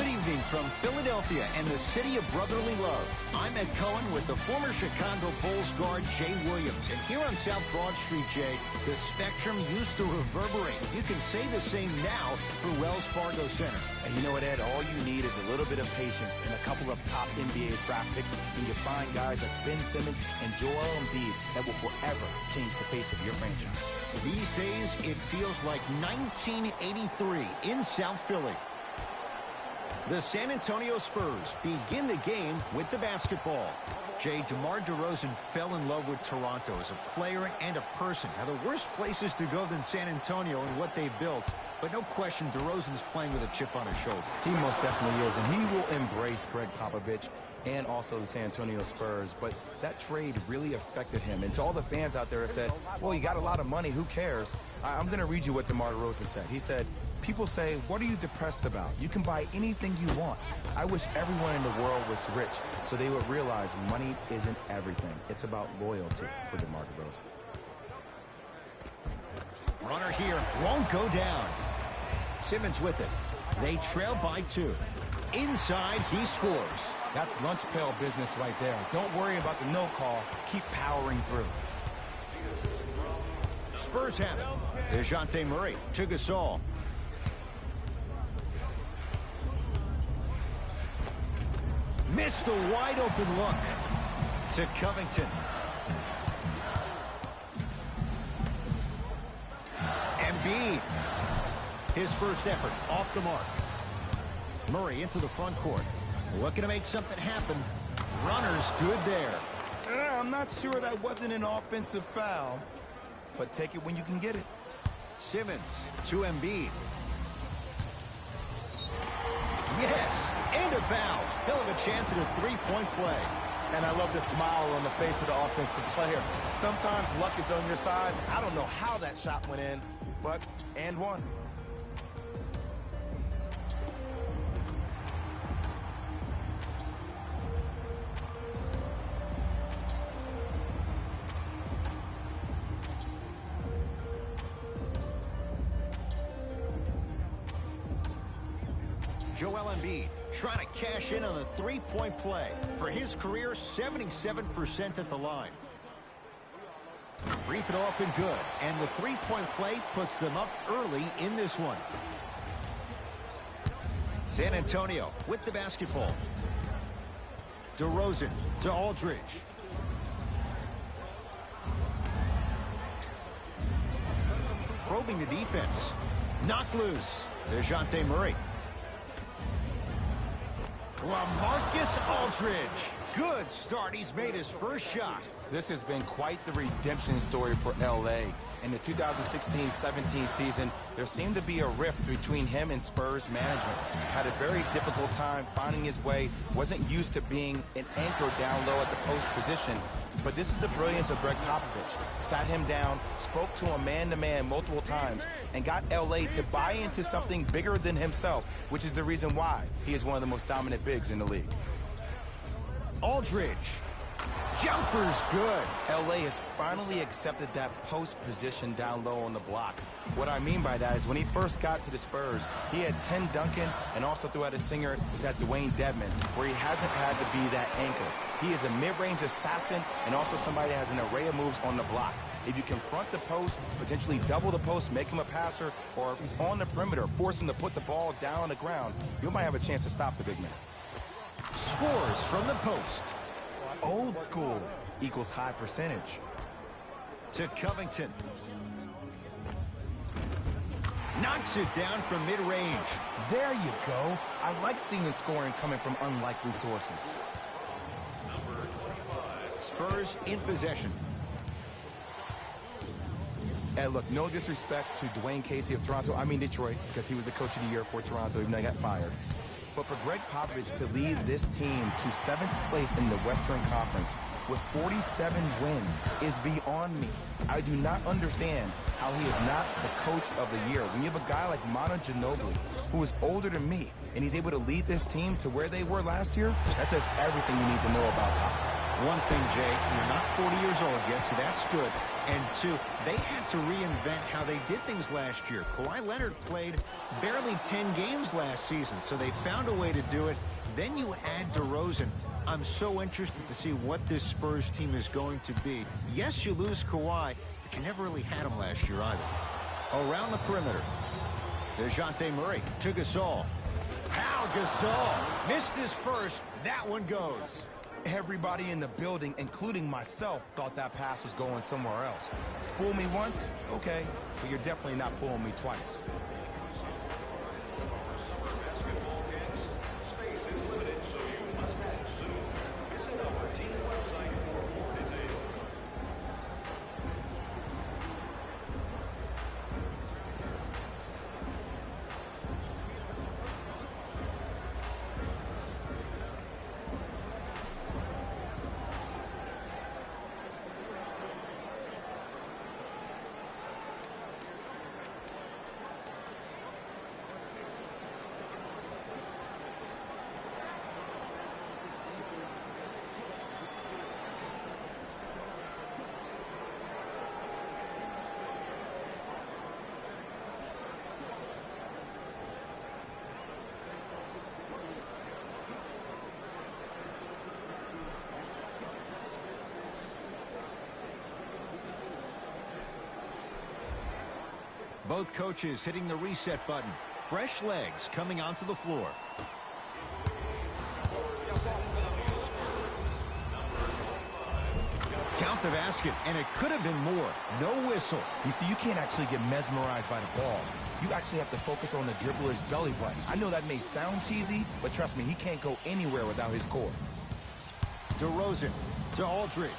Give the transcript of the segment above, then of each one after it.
evening from Philadelphia and the city of brotherly love. I'm Ed Cohen with the former Chicago Bulls guard Jay Williams. And here on South Broad Street, Jay, the spectrum used to reverberate. You can say the same now for Wells Fargo Center. And you know what, Ed? All you need is a little bit of patience and a couple of top NBA draft picks, and you find guys like Ben Simmons and Joel Embiid that will forever change the face of your franchise. These days, it feels like 1983 in South Philly. The San Antonio Spurs begin the game with the basketball. Jay, DeMar DeRozan fell in love with Toronto as a player and a person. Now, the worst places to go than San Antonio and what they built. But no question, DeRozan's playing with a chip on his shoulder. He most definitely is, and he will embrace Greg Popovich and also the San Antonio Spurs. But that trade really affected him. And to all the fans out there that said, well, you got a lot of money, who cares? I'm going to read you what DeMar DeRozan said. He said, people say, what are you depressed about? You can buy anything you want. I wish everyone in the world was rich so they would realize money isn't everything. It's about loyalty for DeMar DeRozan. Runner here won't go down. Simmons with it. They trail by 2. Inside, he scores. That's lunch pail business right there. Don't worry about the no call. Keep powering through. Spurs have it. DeJounte Murray to Gasol. Missed a wide open look to Covington. Embiid. His first effort off the mark. Murray into the front court. Looking to make something happen. Runner's good there. I'm not sure that wasn't an offensive foul, but take it when you can get it. Simmons to Embiid. Yes, and a foul. He'll have a chance at a three-point play. And I love the smile on the face of the offensive player. Sometimes luck is on your side. I don't know how that shot went in, but and one. Joel Embiid trying to cash in on a three-point play. For his career, 77% at the line. Free throw up and good. And the three-point play puts them up early in this one. San Antonio with the basketball. DeRozan to Aldridge. Probing the defense. Knocked loose. DeJounte Murray. LaMarcus Aldridge. Good start. He's made his first shot. This has been quite the redemption story for L.A. In the 2016-17 season, there seemed to be a rift between him and Spurs management. Had a very difficult time finding his way, wasn't used to being an anchor down low at the post position. But this is the brilliance of Greg Popovich. Sat him down, spoke to him man-to-man multiple times, and got L.A. to buy into something bigger than himself, which is the reason why he is one of the most dominant bigs in the league. Aldridge. Jumper's good. L.A. has finally accepted that post position down low on the block. What I mean by that is when he first got to the Spurs, he had Tim Duncan, and also throughout his tenure was at Dwayne Dedmon, where he hasn't had to be that anchor. He is a mid-range assassin and also somebody that has an array of moves on the block. If you confront the post, potentially double the post, make him a passer, or if he's on the perimeter, force him to put the ball down on the ground, you might have a chance to stop the big man. Scores from the post. Old school equals high percentage. To Covington. Knocks it down from mid-range. There you go. I like seeing the scoring coming from unlikely sources. Spurs in possession. And look, no disrespect to Dwayne Casey of Toronto. I mean Detroit, because he was the coach of the year for Toronto, even though he got fired. But for Greg Popovich to lead this team to 7th place in the Western Conference with 47 wins is beyond me. I do not understand how he is not the coach of the year. When you have a guy like Manu Ginobili, who is older than me, and he's able to lead this team to where they were last year, that says everything you need to know about Pop. One thing, Jay, you're not 40 years old yet, so that's good. And two, they had to reinvent how they did things last year. Kawhi Leonard played barely 10 games last season, so they found a way to do it. Then you add DeRozan. I'm so interested to see what this Spurs team is going to be. Yes, you lose Kawhi, but you never really had him last year either. Around the perimeter, DeJounte Murray to Gasol. Pau Gasol missed his first. That one goes. Everybody in the building, including myself, thought that pass was going somewhere else. Fool me once? Okay, but you're definitely not fooling me twice. Both coaches hitting the reset button. Fresh legs coming onto the floor. Count the basket, and it could have been more. No whistle. You see, you can't actually get mesmerized by the ball. You actually have to focus on the dribbler's belly button. I know that may sound cheesy, but trust me, he can't go anywhere without his core. DeRozan to Aldridge.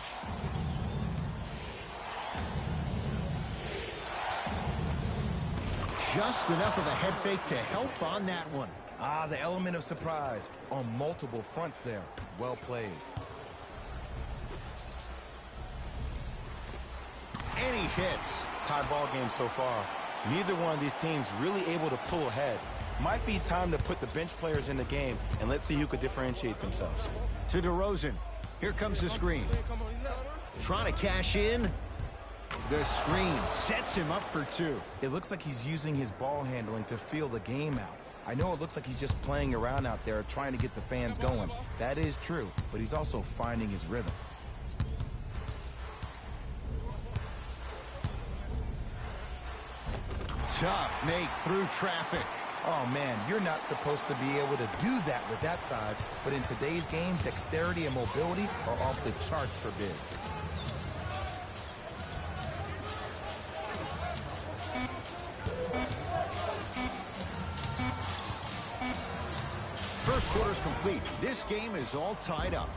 Just enough of a head fake to help on that one. Ah, the element of surprise on multiple fronts there. Well played. And he hits. Tie ball game so far. Neither one of these teams really able to pull ahead. Might be time to put the bench players in the game, and let's see who could differentiate themselves. To DeRozan. Here comes the screen. Trying to cash in. The screen sets him up for two. It looks like he's using his ball handling to feel the game out. I know it looks like he's just playing around out there trying to get the fans going. That is true, but he's also finding his rhythm. Tough make through traffic. Oh, man, you're not supposed to be able to do that with that size, but in today's game, dexterity and mobility are off the charts for bigs. First quarter's complete. This game is all tied up.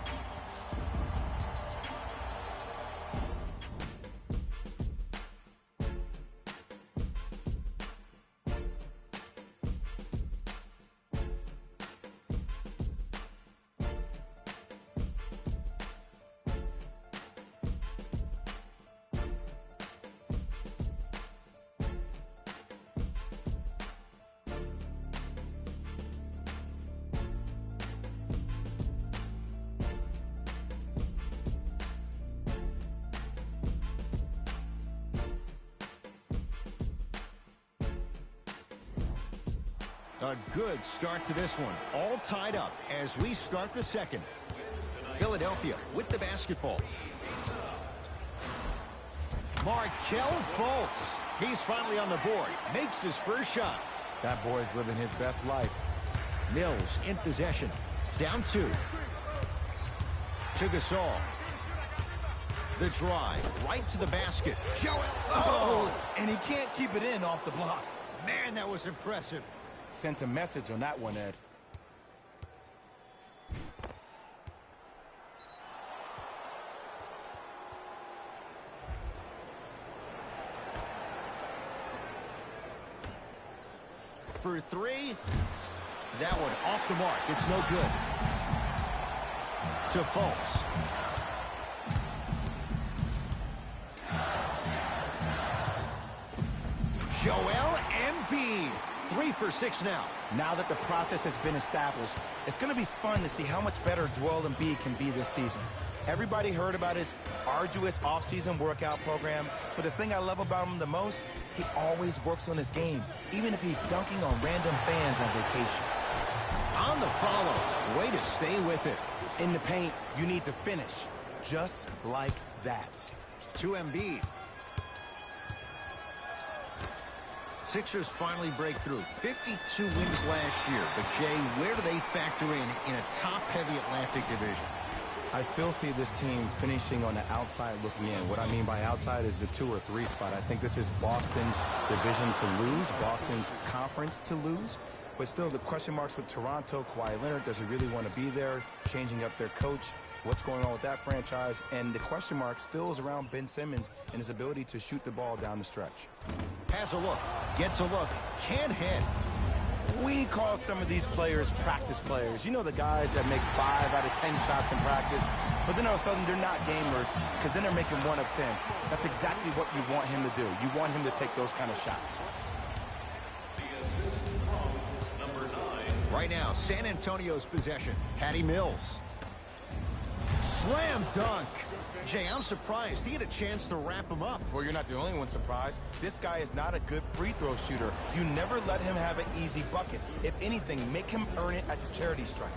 A good start to this one. All tied up as we start the second. Philadelphia with the basketball. Markelle Fultz. He's finally on the board. Makes his first shot. That boy's living his best life. Mills in possession. Down two. To Gasol. The drive. Right to the basket. Oh! And he can't keep it in off the block. Man, that was impressive. Sent a message on that one, Ed. For three. That one off the mark. It's no good. To Fultz. Joel Embiid. 3 for 6 now. Now that the process has been established, it's going to be fun to see how much better Joel Embiid can be this season. Everybody heard about his arduous offseason workout program, but the thing I love about him the most, he always works on his game, even if he's dunking on random fans on vacation. On the follow, way to stay with it. In the paint, you need to finish, just like that. To Embiid. Sixers finally break through. 52 wins last year. But, Jay, where do they factor in a top-heavy Atlantic division? I still see this team finishing on the outside looking in. What I mean by outside is the 2 or 3 spot. I think this is Boston's division to lose, Boston's conference to lose. But still, the question marks with Toronto. Kawhi Leonard, does he really want to be there? Changing up their coach. What's going on with that franchise? And the question mark still is around Ben Simmons and his ability to shoot the ball down the stretch. Has a look, gets a look, can't hit. We call some of these players practice players. You know, the guys that make 5 out of 10 shots in practice, but then all of a sudden they're not gamers because then they're making 1 of 10. That's exactly what you want him to do. You want him to take those kind of shots. Right now, San Antonio's possession. Patty Mills. Slam dunk. Jay, I'm surprised he had a chance to wrap him up. Well, you're not the only one surprised. This guy is not a good free throw shooter. You never let him have an easy bucket. If anything, make him earn it at the charity stripe.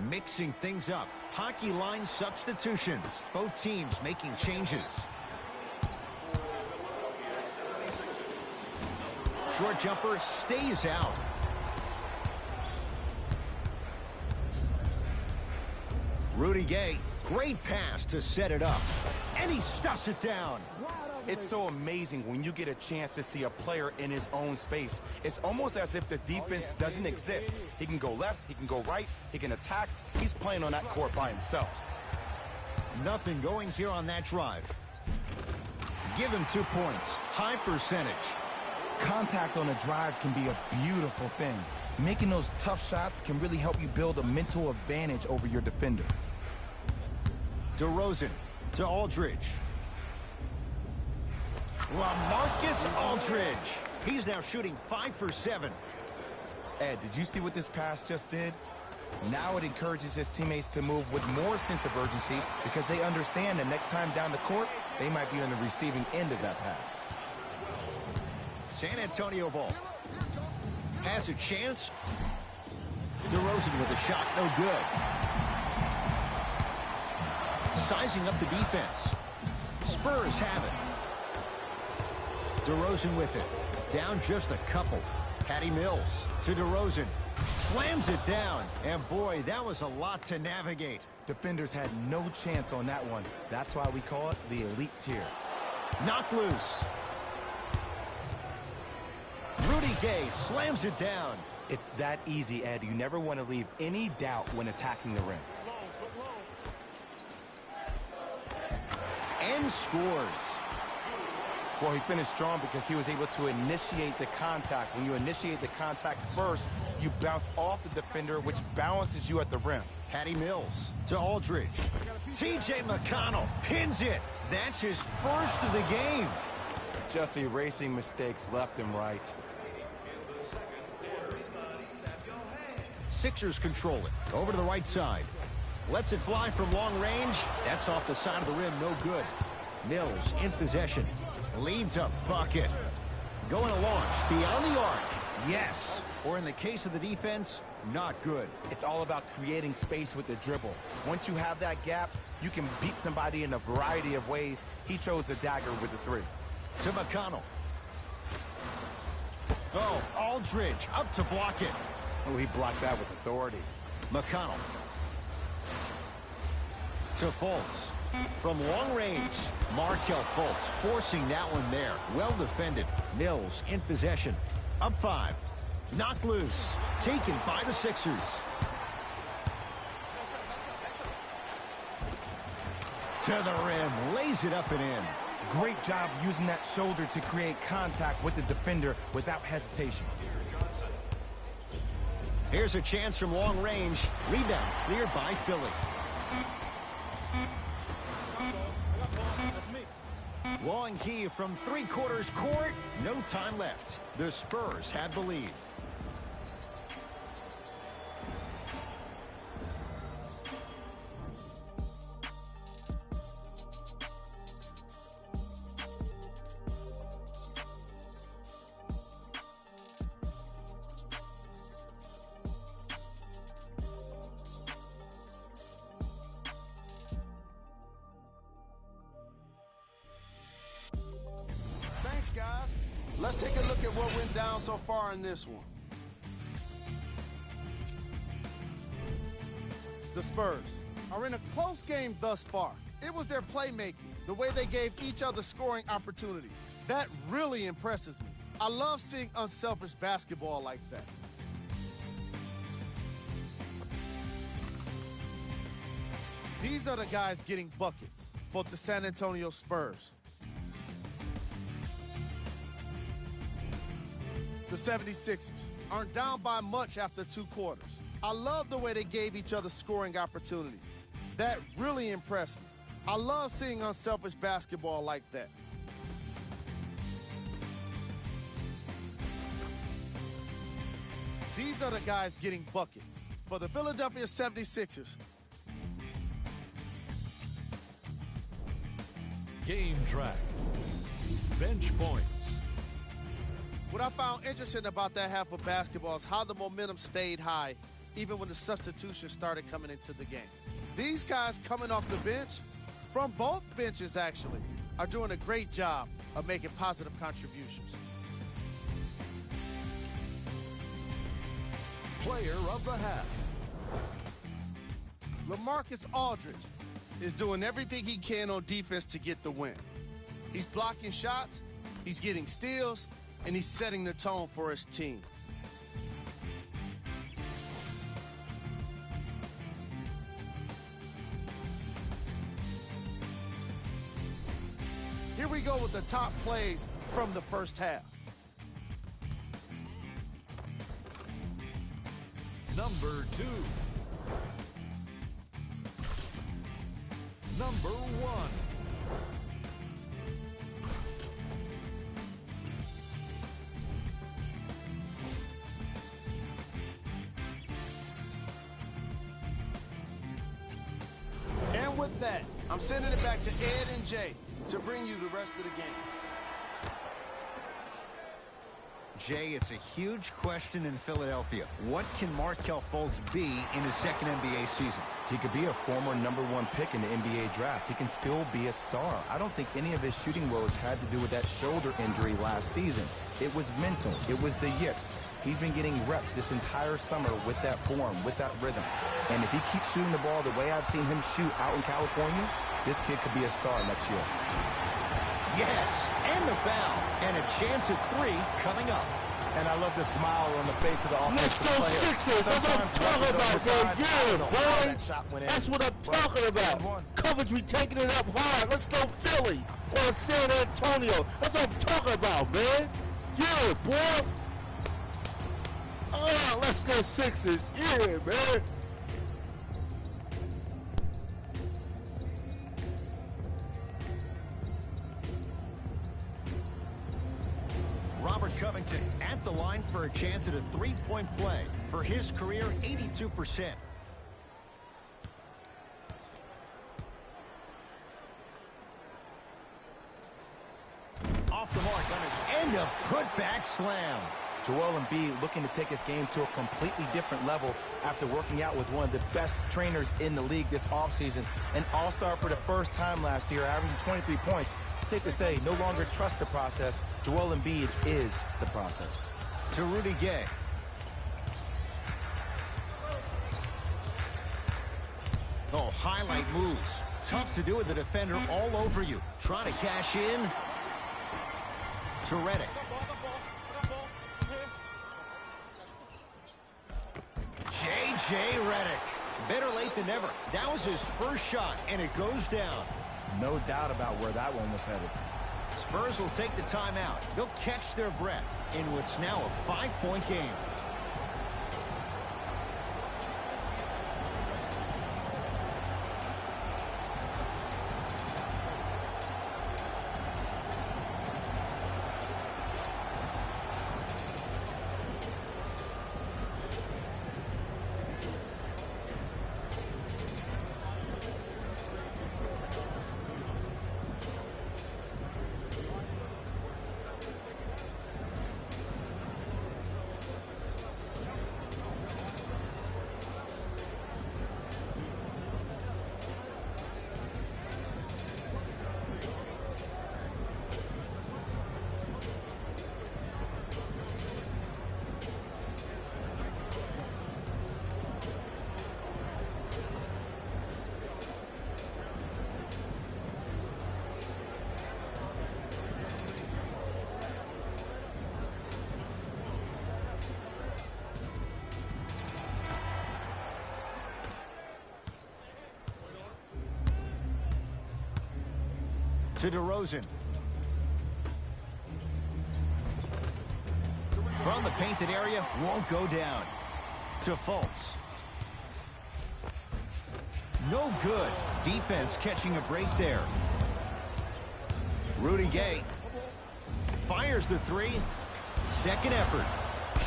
Mixing things up. Hockey line substitutions. Both teams making changes. Short jumper stays out. Rudy Gay, great pass to set it up. And he stuffs it down. It's so amazing when you get a chance to see a player in his own space. It's almost as if the defense doesn't exist. He can go left, he can go right, he can attack. He's playing on that court by himself. Nothing going here on that drive. Give him 2 points. High percentage. Contact on a drive can be a beautiful thing. Making those tough shots can really help you build a mental advantage over your defender. DeRozan to Aldridge. LaMarcus Aldridge. He's now shooting 5 for 7. Ed, did you see what this pass just did? Now it encourages his teammates to move with more sense of urgency because they understand that next time down the court, they might be on the receiving end of that pass. San Antonio ball. Has a chance. DeRozan with a shot, no good. Sizing up the defense. Spurs have it. DeRozan with it. Down just a couple. Patty Mills to DeRozan. Slams it down. And boy, that was a lot to navigate. Defenders had no chance on that one. That's why we call it the elite tier. Knocked loose. Rudy Gay slams it down. It's that easy, Ed. You never want to leave any doubt when attacking the rim. And scores. Well, he finished strong because he was able to initiate the contact. When you initiate the contact first, you bounce off the defender, which balances you at the rim. Patty Mills to Aldridge. T.J. McConnell pins it. That's his first of the game. Just erasing mistakes left and right. Sixers control it. Over to the right side. Lets it fly from long range. That's off the side of the rim, no good. Mills in possession. Leads a bucket. Going to launch beyond the arc. Yes. Or in the case of the defense, Not good. It's all about creating space with the dribble. Once you have that gap, you can beat somebody in a variety of ways. He chose the dagger with the three. To McConnell. Oh, Aldridge up to block it. Oh, he blocked that with authority. McConnell. To Fultz. From long range, Markelle Fultz forcing that one there. Well defended. Mills in possession. Up 5. Knocked loose. Taken by the Sixers. To the rim. Lays it up and in. Great job using that shoulder to create contact with the defender without hesitation. Here's a chance from long range. Rebound cleared by Philly. Long key from 3/4 court. No time left. The Spurs have the lead. Thanks, guys. Let's take a look at what went down so far in this one. The Spurs are in a close game thus far. It was their playmaking, the way they gave each other scoring opportunities. That really impresses me. I love seeing unselfish basketball like that. These are the guys getting buckets for the San Antonio Spurs. The 76ers aren't down by much after 2 quarters. I love the way they gave each other scoring opportunities. That really impressed me. I love seeing unselfish basketball like that. These are the guys getting buckets for the Philadelphia 76ers. Game track. Bench points. What I found interesting about that half of basketball is how the momentum stayed high even when the substitutions started coming into the game. These guys coming off the bench, from both benches actually, are doing a great job of making positive contributions. Player of the half. LaMarcus Aldridge is doing everything he can on defense to get the win. He's blocking shots, he's getting steals, and he's setting the tone for his team. Here we go with the top plays from the first half. Number 2. Number 1. And with that, I'm sending it back to Ed and Jay to bring you the rest of the game. Jay, it's a huge question in Philadelphia. What can Markelle Fultz be in his second NBA season? He could be a former #1 pick in the NBA draft. He can still be a star. I don't think any of his shooting woes had to do with that shoulder injury last season. It was mental. It was the yips. He's been getting reps this entire summer with that form, with that rhythm. And if he keeps shooting the ball the way I've seen him shoot out in California, this kid could be a star next year. Yes, and the foul. And a chance at 3 coming up. And I love the smile on the face of the Let's offensive go player. Sixers. That's what I'm talking about, man. Yeah, boy. That's what I'm talking about. Coventry taking it up hard. Let's go Philly or San Antonio. That's what I'm talking about, man. Yeah, boy. Oh, let's go Sixers. Yeah, man. Robert Covington at the line for a chance at a 3-point play. For his career, 82%. Off the mark on his end of putback slam. Joel Embiid looking to take his game to a completely different level after working out with one of the best trainers in the league this offseason. An all-star for the first time last year, averaging 23 points. Safe to say, no longer trust the process. Joel Embiid is the process. To Rudy Gay. Oh, highlight moves. Tough to do with the defender all over you. Trying to cash in. To Redick. J.J. Redick. Better late than never. That was his first shot, and it goes down. No doubt about where that one was headed. Spurs will take the timeout. They'll catch their breath in what's now a 5-point game. To DeRozan. From the painted area, won't go down. To Fultz. No good. Defense catching a break there. Rudy Gay. Fires the three. Second effort.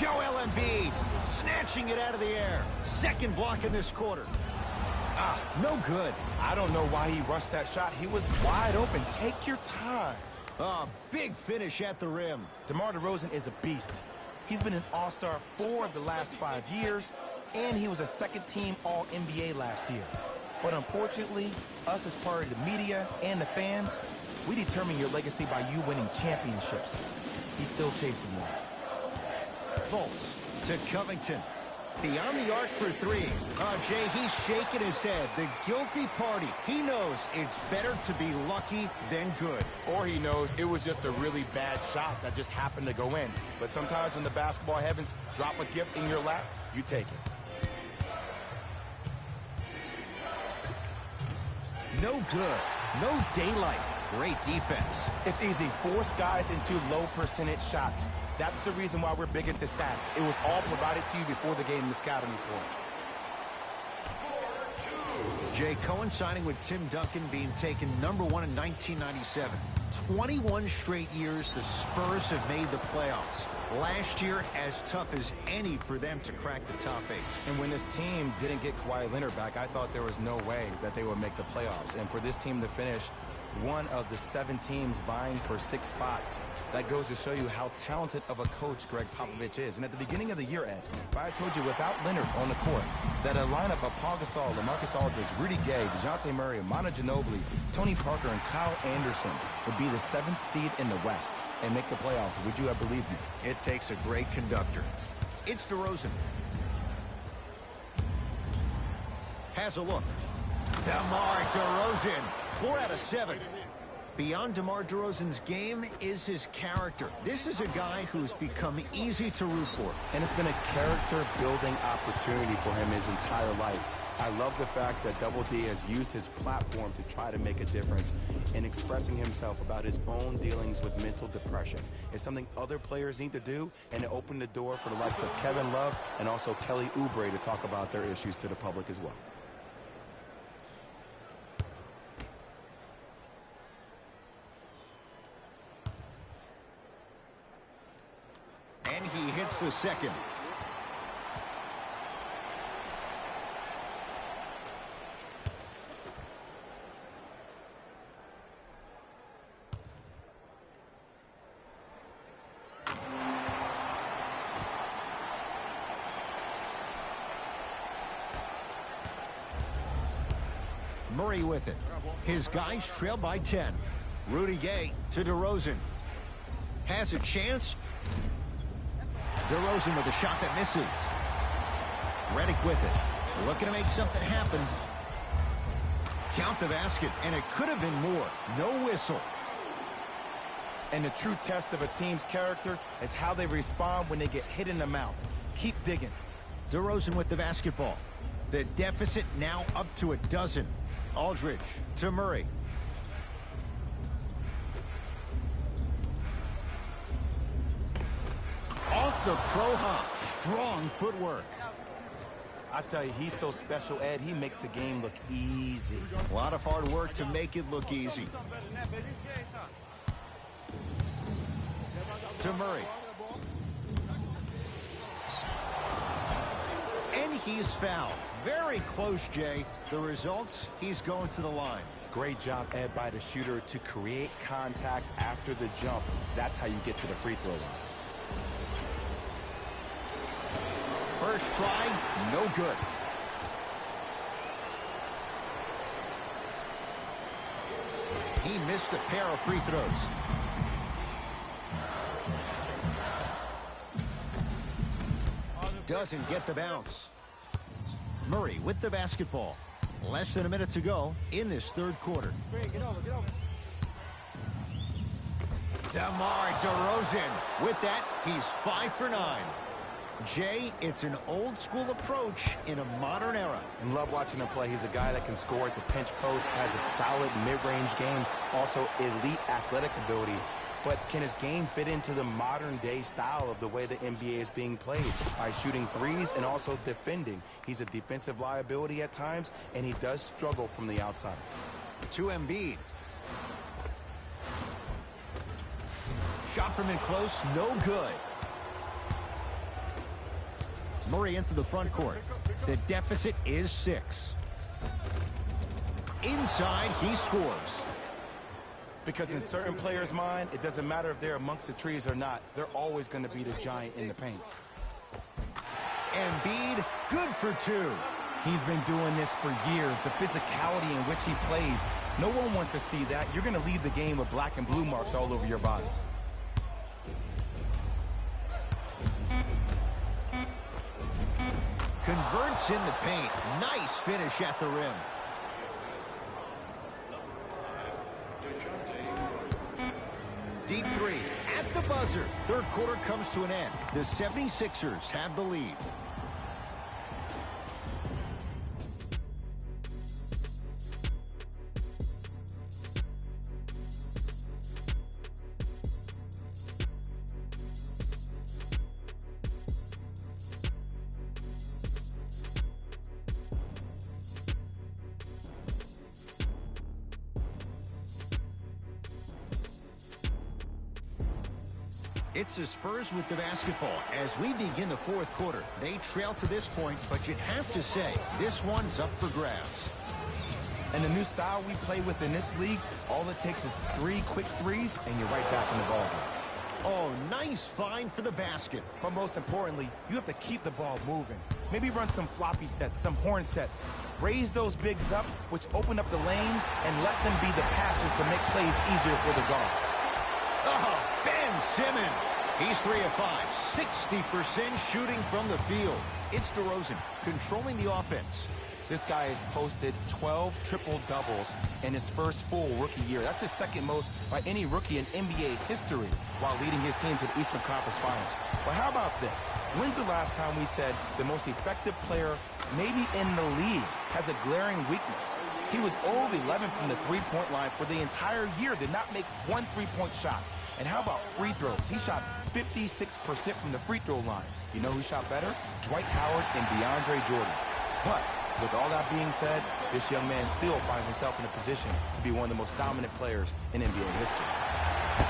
Joel Embiid snatching it out of the air. Second block in this quarter. No good. I don't know why he rushed that shot. He was wide open. Take your time. Big finish at the rim. DeMar DeRozan is a beast. He's been an all-star 4 of the last 5 years, and he was a second-team All-NBA last year. But unfortunately, us as part of the media and the fans, we determine your legacy by you winning championships. He's still chasing one. Fultz to Covington. Beyond the arc for three. Jay, he's shaking his head. The guilty party. He knows it's better to be lucky than good. Or he knows it was just a really bad shot that just happened to go in. But sometimes when the basketball heavens drop a gift in your lap, you take it. No good. No daylight. Great defense. It's easy. Force guys into low percentage shots. That's the reason why we're big into stats. It was all provided to you before the game in the scouting report. Jay, coinciding with Tim Duncan being taken #1 in 1997. 21 straight years the Spurs have made the playoffs. Last year, as tough as any for them to crack the top 8. And when this team didn't get Kawhi Leonard back, I thought there was no way that they would make the playoffs. And for this team to finish one of the 7 teams vying for 6 spots, that goes to show you how talented of a coach Greg Popovich is. And at the beginning of the year, Ed, if I told you without Leonard on the court, that a lineup of Paul Gasol, LaMarcus Aldridge, Rudy Gay, DeJounte Murray, Manu Ginobili, Tony Parker, and Kyle Anderson would be the 7th seed in the West and make the playoffs, would you have believed me? It takes a great conductor. It's DeRozan. Has a look. DeMar DeRozan. 4 out of 7. Beyond DeMar DeRozan's game is his character. This is a guy who's become easy to root for. And it's been a character-building opportunity for him his entire life. I love the fact that Double D has used his platform to try to make a difference in expressing himself about his own dealings with mental depression. It's something other players need to do, and it opened the door for the likes of Kevin Love and also Kelly Oubre to talk about their issues to the public as well. And he hits the second. Murray with it. His guys trail by 10. Rudy Gay to DeRozan. Has a chance. DeRozan with a shot that misses. Redick with it. Looking to make something happen. Count the basket, and it could have been more. No whistle. And the true test of a team's character is how they respond when they get hit in the mouth. Keep digging. DeRozan with the basketball. The deficit now up to 12. Aldridge to Murray. Off the pro hop. Strong footwork. I tell you, he's so special, Ed. He makes the game look easy. A lot of hard work to make it look easy. To Murray. And he's fouled. Very close, Jay. The results, he's going to the line. Great job, Ed, by the shooter to create contact after the jump. That's how you get to the free throw line. First try, no good. He missed a pair of free throws. Doesn't get the bounce. Murray with the basketball. Less than a minute to go in this third quarter. DeMar DeRozan. With that, he's 5 for 9. Jay, it's an old-school approach in a modern era. And love watching him play. He's a guy that can score at the pinch post, has a solid mid-range game, also elite athletic ability. But can his game fit into the modern-day style of the way the NBA is being played? By shooting threes and also defending. He's a defensive liability at times, and he does struggle from the outside. To Embiid. Shot from in close, no good. Murray into the front court. The deficit is 6. Inside, he scores. Because in certain players' mind, it doesn't matter if they're amongst the trees or not. They're always going to be the giant in the paint. Embiid, good for 2. He's been doing this for years. The physicality in which he plays, no one wants to see that. You're going to leave the game with black and blue marks all over your body. Converts in the paint. Nice finish at the rim. Deep 3 at the buzzer. Third quarter comes to an end. The 76ers have the lead. It's the Spurs with the basketball as we begin the fourth quarter. They trail to this point, but you'd have to say this one's up for grabs. And the new style we play with in this league, all it takes is 3 quick threes, and you're right back in the ballgame. Oh, nice find for the basket. But most importantly, you have to keep the ball moving. Maybe run some floppy sets, some horn sets. Raise those bigs up, which open up the lane, and let them be the passers to make plays easier for the guards. Oh, Ben Simmons. He's 3 of 5, 60% shooting from the field. It's DeRozan controlling the offense. This guy has posted 12 triple-doubles in his first full rookie year. That's his second most by any rookie in NBA history while leading his team to the Eastern Conference Finals. But how about this? When's the last time we said the most effective player maybe in the league has a glaring weakness? He was 0 of 11 from the three-point line for the entire year, did not make one three-point shot. And how about free throws? He shot 56% from the free throw line. You know who shot better? Dwight Howard and DeAndre Jordan. But with all that being said, this young man still finds himself in a position to be one of the most dominant players in NBA history.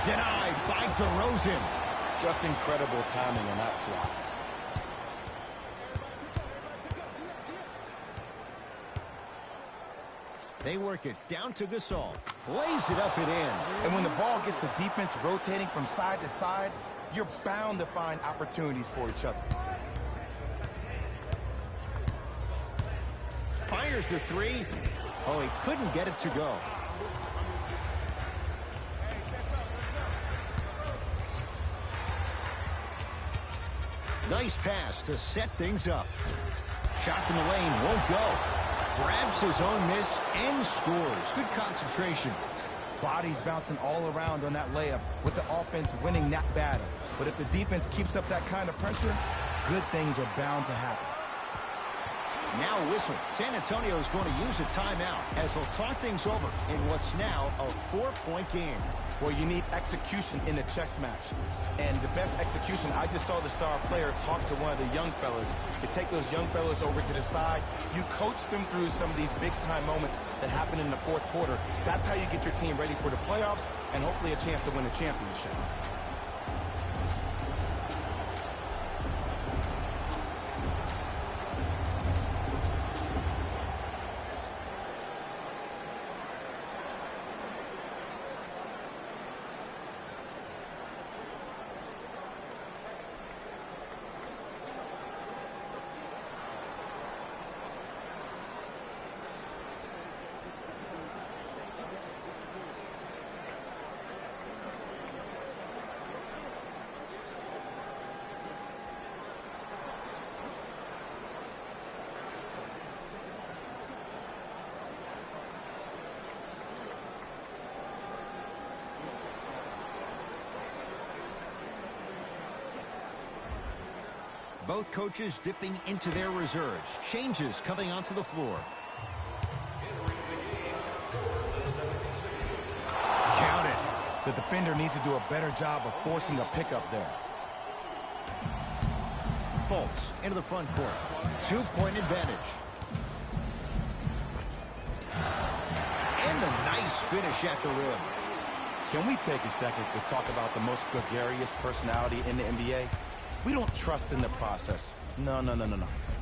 Denied by DeRozan. Just incredible timing on that swat. They work it down to Gasol. Plays it up and in. And when the ball gets the defense rotating from side to side, you're bound to find opportunities for each other. Fires the 3. Oh, he couldn't get it to go. Nice pass to set things up. Shot from the lane won't go. Grabs his own miss and scores. Good concentration. Bodies bouncing all around on that layup with the offense winning that battle. But if the defense keeps up that kind of pressure, good things are bound to happen. Now a whistle. San Antonio is going to use a timeout as they'll talk things over in what's now a 4-point game. Well, you need execution in a chess match. And the best execution, I just saw the star player talk to one of the young fellas. You take those young fellas over to the side. You coach them through some of these big-time moments that happen in the fourth quarter. That's how you get your team ready for the playoffs and hopefully a chance to win a championship. Both coaches dipping into their reserves. Changes coming onto the floor. Count it. The defender needs to do a better job of forcing a pickup there. Fultz into the front court. 2-point advantage. And a nice finish at the rim. Can we take a second to talk about the most gregarious personality in the NBA? We don't trust in the process. No.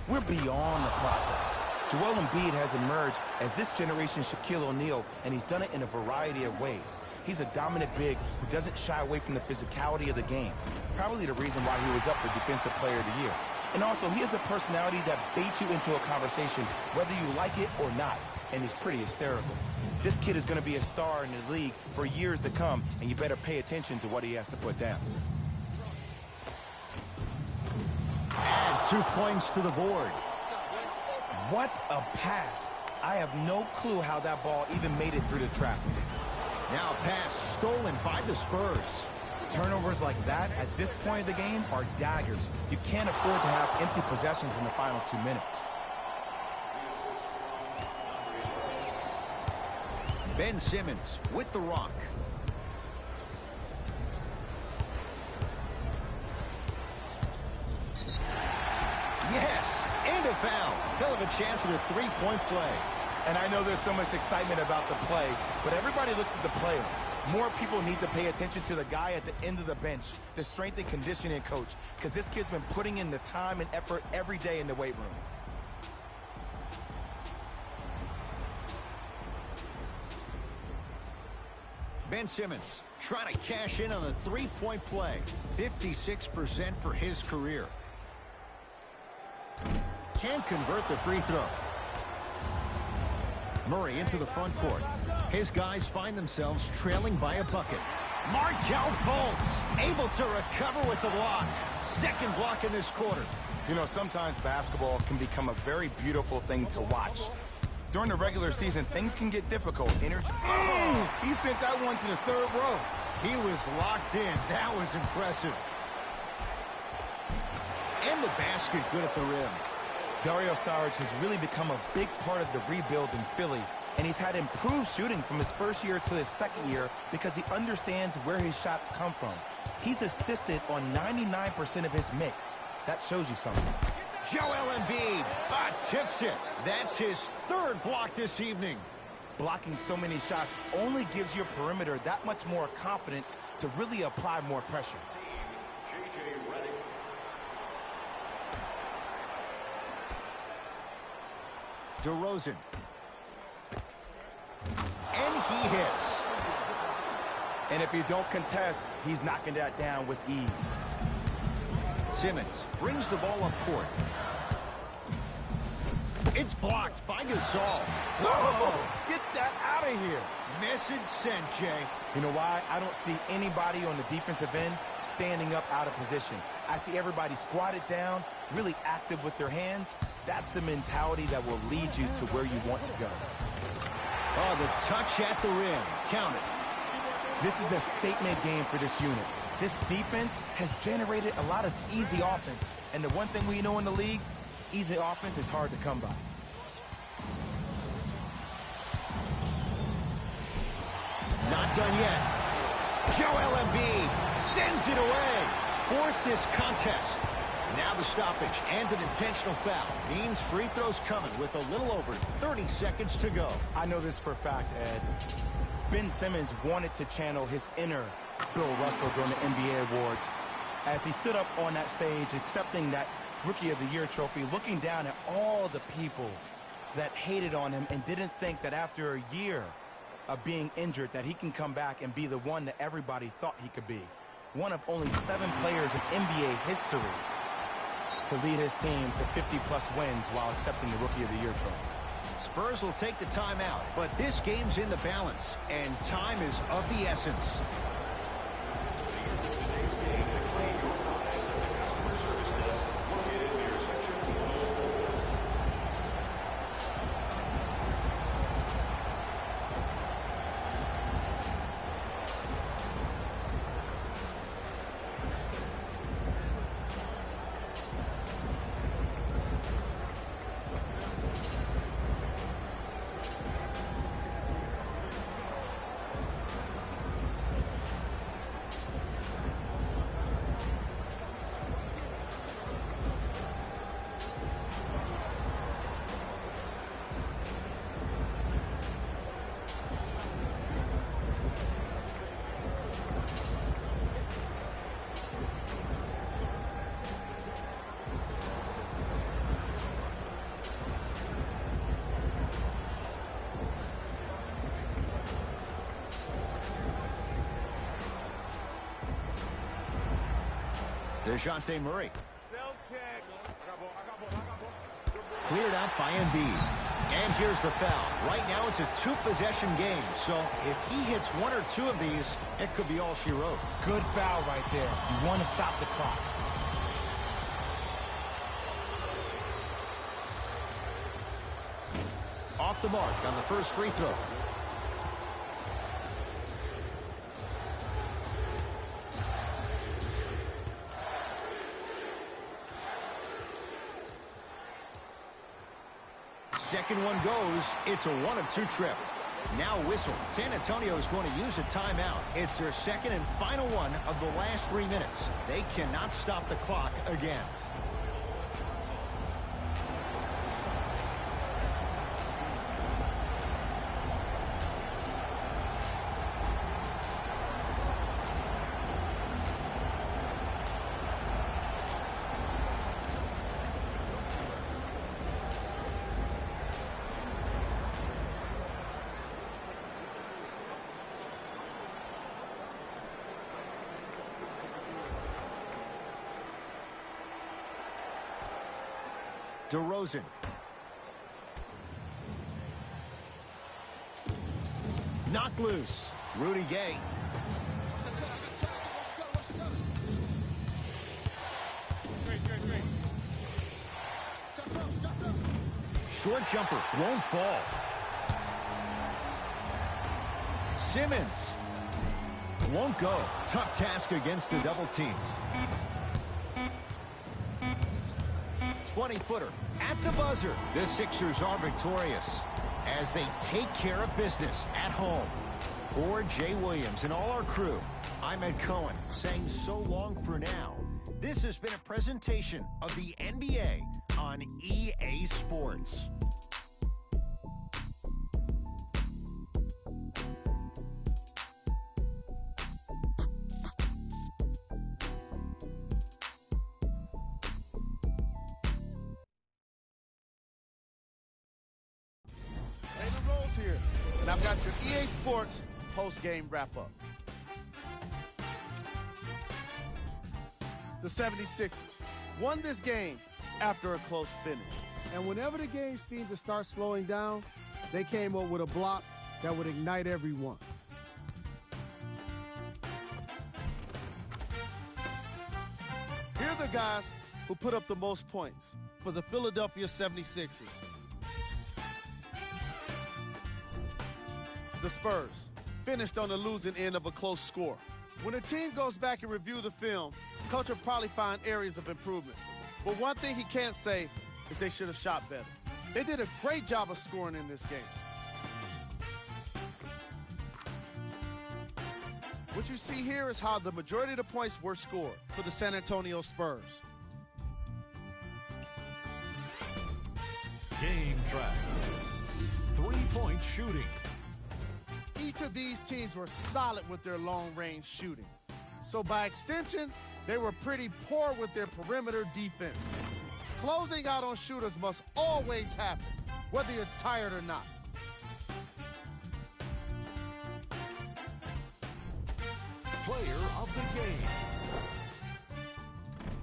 We're beyond the process. Joel Embiid has emerged as this generation's Shaquille O'Neal, and he's done it in a variety of ways. He's a dominant big who doesn't shy away from the physicality of the game. Probably the reason why he was up for Defensive Player of the Year. And also, he has a personality that baits you into a conversation, whether you like it or not, and he's pretty hysterical. This kid is going to be a star in the league for years to come, and you better pay attention to what he has to put down. Add 2 points to the board. What a pass. I have no clue how that ball even made it through the traffic. Now a pass stolen by the Spurs. Turnovers like that at this point of the game are daggers. You can't afford to have empty possessions in the final 2 minutes. Ben Simmons with the rock. Yes, and a foul. Hell of a chance at a 3-point play. And I know there's so much excitement about the play, but everybody looks at the player. More people need to pay attention to the guy at the end of the bench, the strength and conditioning coach, because this kid's been putting in the time and effort every day in the weight room. Ben Simmons trying to cash in on the 3-point play. 56% for his career. Can't convert the free throw. Murray into the front court. His guys find themselves trailing by a bucket. Markelle Fultz able to recover with the block. Second block in this quarter. You know, sometimes basketball can become a very beautiful thing to watch. During the regular season, things can get difficult. He sent that one to the third row. He was locked in. That was impressive. And the basket good at the rim. Dario Saric has really become a big part of the rebuild in Philly, and he's had improved shooting from his first year to his second year because he understands where his shots come from. He's assisted on 99% of his mix. That shows you something. Joel Embiid tips it. That's his third block this evening. Blocking so many shots only gives your perimeter that much more confidence to really apply more pressure. DeRozan. And he hits. And if you don't contest, he's knocking that down with ease. Simmons brings the ball up court. It's blocked by Gasol. Whoa! Get that out of here. Message sent, Jay. You know why? I don't see anybody on the defensive end standing up out of position. I see everybody squatted down, really active with their hands. That's the mentality that will lead you to where you want to go. Oh, the touch at the rim. Count it. This is a statement game for this unit. This defense has generated a lot of easy offense. And the one thing we know in the league, easy offense is hard to come by. Not done yet. Joel Embiid sends it away. Fourth this contest. Now the stoppage and an intentional foul means free throws coming with a little over 30 seconds to go. I know this for a fact, Ed. Ben Simmons wanted to channel his inner Bill Russell during the NBA awards as he stood up on that stage accepting that Rookie of the Year trophy, looking down at all the people that hated on him and didn't think that after a year of being injured that he can come back and be the one that everybody thought he could be. One of only 7 players in NBA history to lead his team to 50-plus wins while accepting the Rookie of the Year trophy. Spurs will take the timeout, but this game's in the balance, and time is of the essence. DeJounte Murray. Cleared out by Embiid. And here's the foul. Right now it's a 2-possession game, so if he hits 1 or 2 of these, it could be all she wrote. Good foul right there. You want to stop the clock. Off the mark on the first free throw. Second one goes. It's a 1 of 2 trip. Now whistle. San Antonio is going to use a timeout. It's their second and final one of the last 3 minutes. They cannot stop the clock again. DeRozan. Knocked loose. Rudy Gay. Short jumper. Won't fall. Simmons. Won't go. Tough task against the double team. 20-footer at the buzzer. The Sixers are victorious as they take care of business at home. For Jay Williams and all our crew, I'm Ed Cohen saying so long for now. This has been a presentation of the NBA on EA Sports. Here, and I've got your EA Sports post-game wrap-up. The 76ers won this game after a close finish. And whenever the game seemed to start slowing down, they came up with a block that would ignite everyone. Here are the guys who put up the most points for the Philadelphia 76ers. The Spurs finished on the losing end of a close score. When a team goes back and review the film, coach will probably find areas of improvement. But one thing he can't say is they should have shot better. They did a great job of scoring in this game. What you see here is how the majority of the points were scored for the San Antonio Spurs. Game track. 3-point shooting. Each of these teams were solid with their long-range shooting. So by extension, they were pretty poor with their perimeter defense. Closing out on shooters must always happen, whether you're tired or not. Player of the game.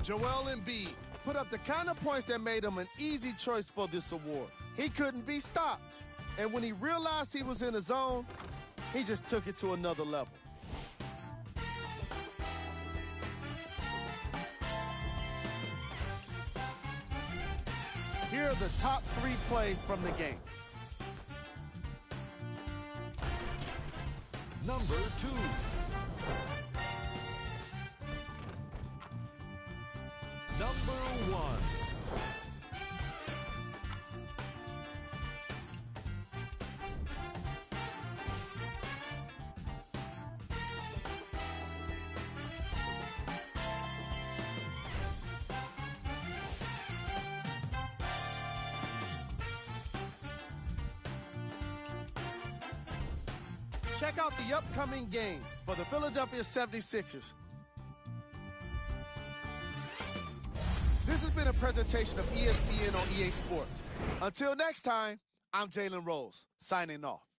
Joel Embiid put up the kind of points that made him an easy choice for this award. He couldn't be stopped. And when he realized he was in the zone, he just took it to another level. Here are the top 3 plays from the game. Number 2. Number 1. Check out the upcoming games for the Philadelphia 76ers. This has been a presentation of ESPN on EA Sports. Until next time, I'm Jalen Rose, signing off.